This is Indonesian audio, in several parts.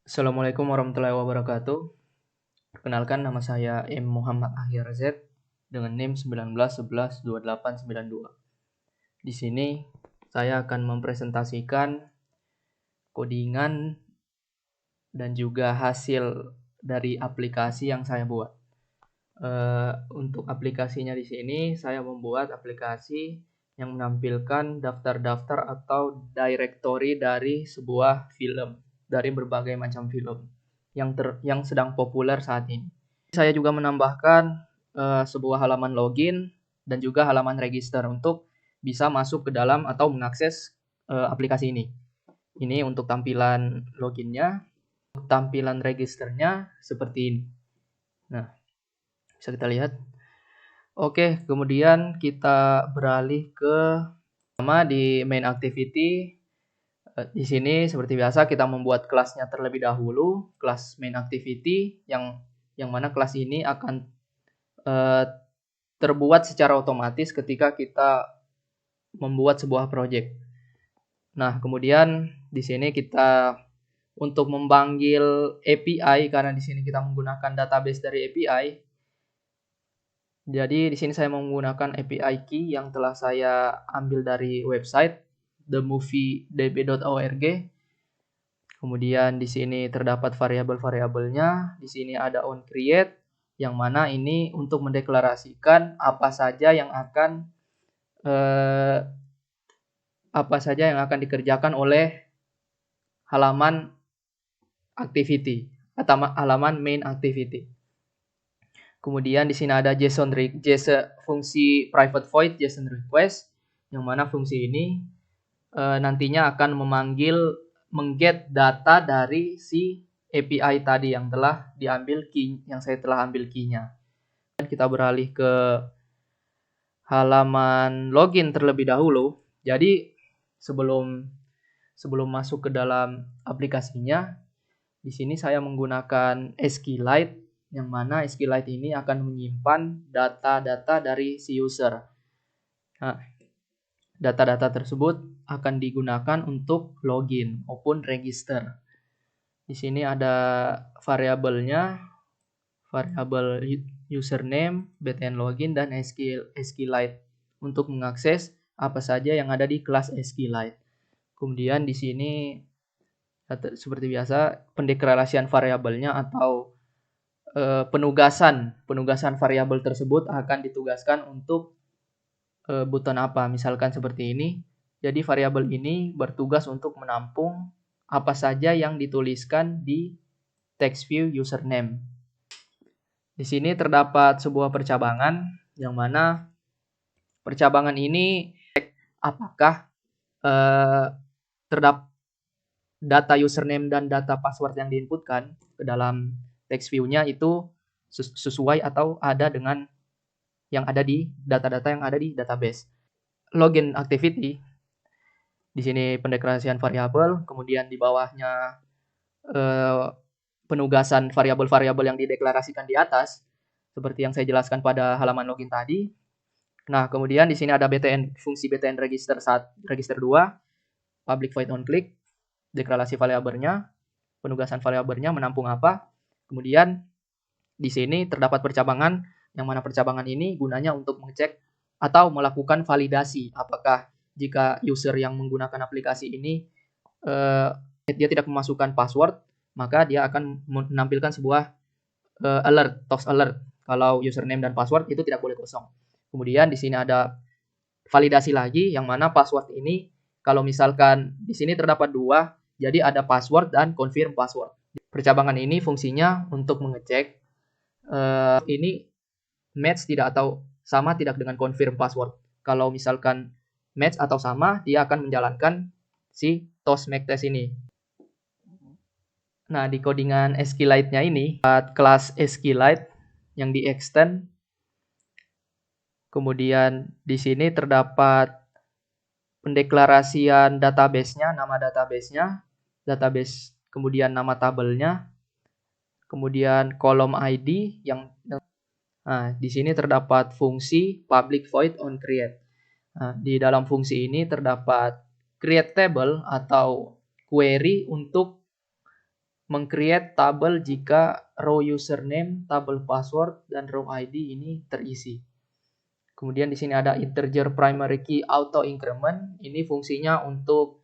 Assalamualaikum warahmatullahi wabarakatuh. Perkenalkan, nama saya M. Muhammad Ahyar Z dengan NIM 19112892. Di sini saya akan mempresentasikan codingan dan juga hasil dari aplikasi yang saya buat. Untuk aplikasinya di sini saya membuat aplikasi yang menampilkan daftar-daftar atau directory dari sebuah film, dari berbagai macam film yang sedang populer saat ini. Saya juga menambahkan sebuah halaman login dan juga halaman register untuk bisa masuk ke dalam atau mengakses aplikasi ini. Ini untuk tampilan loginnya, tampilan registernya seperti ini. Nah, bisa kita lihat. Oke, kemudian kita beralih ke di main activity. Di sini seperti biasa kita membuat kelasnya terlebih dahulu, kelas main activity yang mana kelas ini akan terbuat secara otomatis ketika kita membuat sebuah project. Nah, kemudian di sini kita untuk memanggil API, karena di sini kita menggunakan database dari API. Jadi di sini saya menggunakan API key yang telah saya ambil dari website themoviedb.org. Kemudian di sini terdapat variabel-variabelnya. Di sini ada onCreate, yang mana ini untuk mendeklarasikan apa saja yang akan dikerjakan oleh halaman activity atau halaman main activity. Kemudian di sini ada fungsi private void JSON request, yang mana fungsi ini nantinya akan mengget data dari si API tadi yang telah diambil key, yang saya telah ambil key-nya. Dan kita beralih ke halaman login terlebih dahulu. Jadi sebelum masuk ke dalam aplikasinya, di sini saya menggunakan SQLite, yang mana SQLite ini akan menyimpan data-data dari si user. Nah, data-data tersebut akan digunakan untuk login maupun register. Di sini ada variabelnya, variabel username, btn login, dan SQLite untuk mengakses apa saja yang ada di kelas SQLite. Kemudian di sini seperti biasa pendeklarasian variabelnya atau penugasan variabel tersebut akan ditugaskan untuk button apa, misalkan seperti ini. Jadi variabel ini bertugas untuk menampung apa saja yang dituliskan di text view username. Di sini terdapat sebuah percabangan, yang mana percabangan ini apakah terdapat data username dan data password yang diinputkan ke dalam text view-nya itu sesuai atau ada dengan yang ada di data-data yang ada di database. Login activity, di sini pendeklarasian variabel, kemudian di bawahnya penugasan variabel-variabel yang dideklarasikan di atas, seperti yang saya jelaskan pada halaman login tadi. Nah, kemudian di sini ada fungsi btn register 2, public void onClick, deklarasi variabelnya, penugasan variabelnya menampung apa. Kemudian di sini terdapat percabangan, yang mana percabangan ini gunanya untuk mengecek atau melakukan validasi apakah jika user yang menggunakan aplikasi ini dia tidak memasukkan password, maka dia akan menampilkan sebuah toast alert kalau username dan password itu tidak boleh kosong. Kemudian di sini ada validasi lagi, yang mana password ini kalau misalkan di sini terdapat 2, jadi ada password dan confirm password. Percabangan ini fungsinya untuk mengecek ini match tidak atau sama tidak dengan confirm password. Kalau misalkan match atau sama, dia akan menjalankan si toast make test ini. Nah, di codingan SQLite-nya ini, kelas SQLite yang di extend. Kemudian di sini terdapat pendeklarasian database-nya, nama database-nya, database, kemudian nama tabelnya, kemudian kolom ID yang di sini terdapat fungsi public void onCreate. Nah, di dalam fungsi ini terdapat create table atau query untuk meng-create tabel jika row username, tabel password, dan row ID ini terisi. Kemudian di sini ada integer primary key auto increment. Ini fungsinya untuk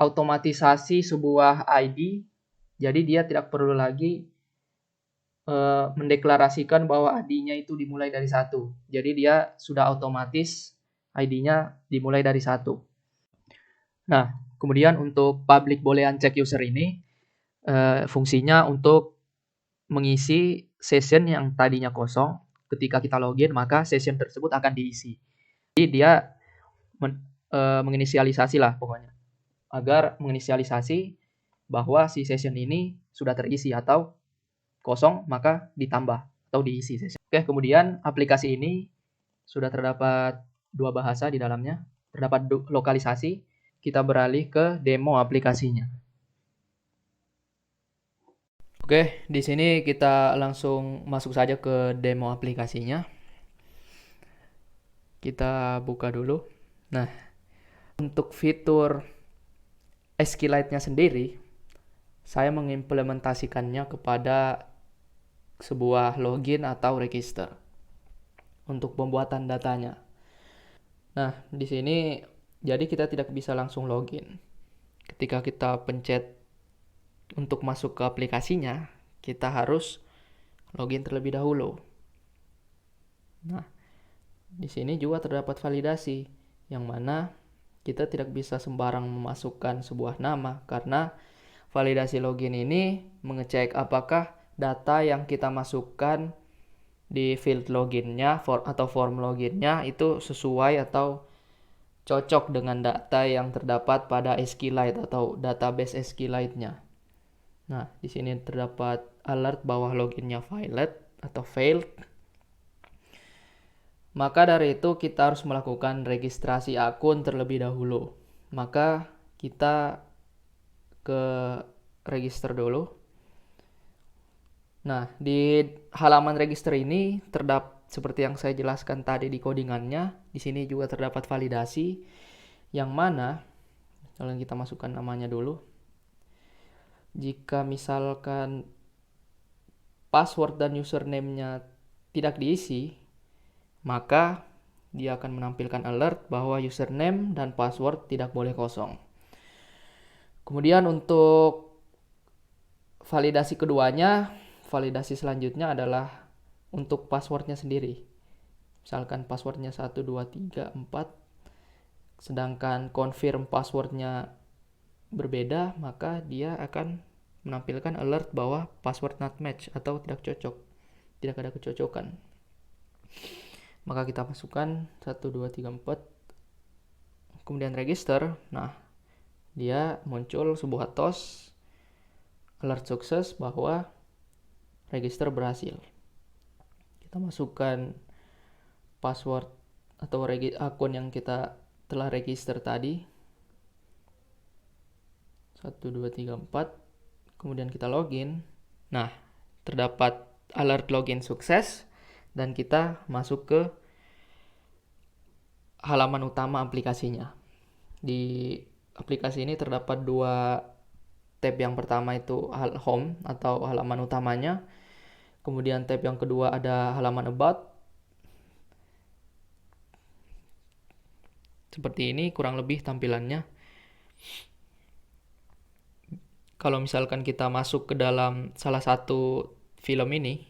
otomatisasi sebuah ID. Jadi dia tidak perlu lagi mendeklarasikan bahwa ID-nya itu dimulai dari 1. Jadi dia sudah otomatis ID-nya dimulai dari 1. Nah, kemudian untuk public boolean check user ini fungsinya untuk mengisi session yang tadinya kosong. Ketika kita login, maka session tersebut akan diisi. Jadi dia menginisialisasi lah pokoknya. Agar menginisialisasi bahwa si session ini sudah terisi atau kosong, maka ditambah atau diisi session. Oke, kemudian aplikasi ini sudah terdapat 2 bahasa di dalamnya, terdapat lokalisasi. Kita beralih ke demo aplikasinya. Oke, di sini kita langsung masuk saja ke demo aplikasinya. Kita buka dulu. Nah, untuk fitur SQLite-nya sendiri, saya mengimplementasikannya kepada sebuah login atau register untuk pembuatan datanya. Nah, di sini jadi kita tidak bisa langsung login. Ketika kita pencet untuk masuk ke aplikasinya, kita harus login terlebih dahulu. Nah, di sini juga terdapat validasi, yang mana kita tidak bisa sembarang memasukkan sebuah nama, karena validasi login ini mengecek apakah data yang kita masukkan di field loginnya atau form loginnya itu sesuai atau cocok dengan data yang terdapat pada SQLite atau database SQLite-nya. Nah, di sini terdapat alert bahwa loginnya failed atau failed. Maka dari itu kita harus melakukan registrasi akun terlebih dahulu. Maka kita ke register dulu. Nah, di halaman register ini terdapat seperti yang saya jelaskan tadi di codingannya. Di sini juga terdapat validasi yang mana kalau kita masukkan namanya dulu. Jika misalkan password dan username-nya tidak diisi, maka dia akan menampilkan alert bahwa username dan password tidak boleh kosong. Kemudian untuk validasi keduanya, validasi selanjutnya adalah untuk passwordnya sendiri. Misalkan passwordnya 1, 2, 3, 4, sedangkan confirm passwordnya berbeda, maka dia akan menampilkan alert bahwa password not match atau tidak cocok, tidak ada kecocokan. Maka kita masukkan 1, 2, 3, 4, kemudian register. Nah, dia muncul sebuah TOS alert sukses bahwa register berhasil. Kita masukkan password atau akun yang kita telah register tadi. 1, 2, 3, 4. Kemudian kita login. Nah, terdapat alert login sukses. Dan kita masuk ke halaman utama aplikasinya. Di aplikasi ini terdapat 2 tab. Yang pertama itu home atau halaman utamanya. Kemudian tab yang kedua ada halaman about. Seperti ini kurang lebih tampilannya. Kalau misalkan kita masuk ke dalam salah satu film ini,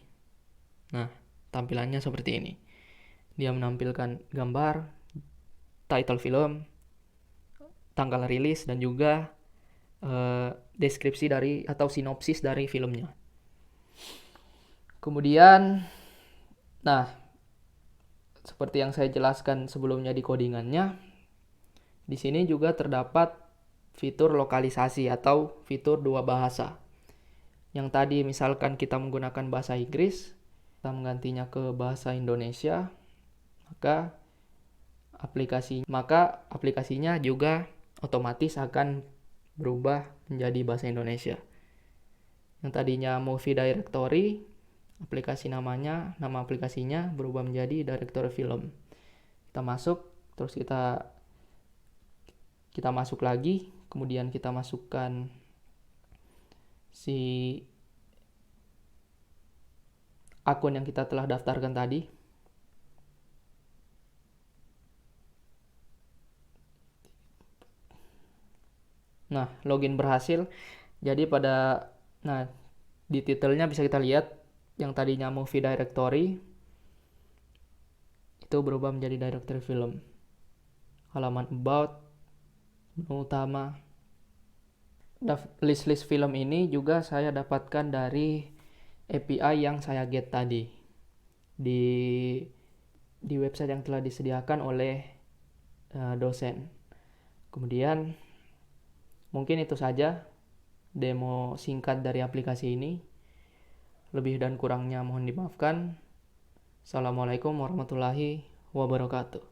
nah tampilannya seperti ini. Dia menampilkan gambar, title film, tanggal rilis, dan juga deskripsi dari atau sinopsis dari filmnya. Kemudian, nah seperti yang saya jelaskan sebelumnya di codingannya, di sini juga terdapat fitur lokalisasi atau fitur 2 bahasa. Yang tadi misalkan kita menggunakan bahasa Inggris, kita menggantinya ke bahasa Indonesia, maka aplikasinya juga otomatis akan berubah menjadi bahasa Indonesia. Yang tadinya movie directory, nama aplikasinya berubah menjadi directory film. Kita masuk, terus kita masuk lagi Kemudian kita masukkan si akun yang kita telah daftarkan tadi. Nah, login berhasil. Jadi di titelnya bisa kita lihat yang tadinya movie directory itu berubah menjadi directory film. Halaman about, menu utama. List-list film ini juga saya dapatkan dari API yang saya get tadi di website yang telah disediakan oleh dosen. Kemudian mungkin itu saja demo singkat dari aplikasi ini. Lebih dan kurangnya mohon dimaafkan. Assalamualaikum warahmatullahi wabarakatuh.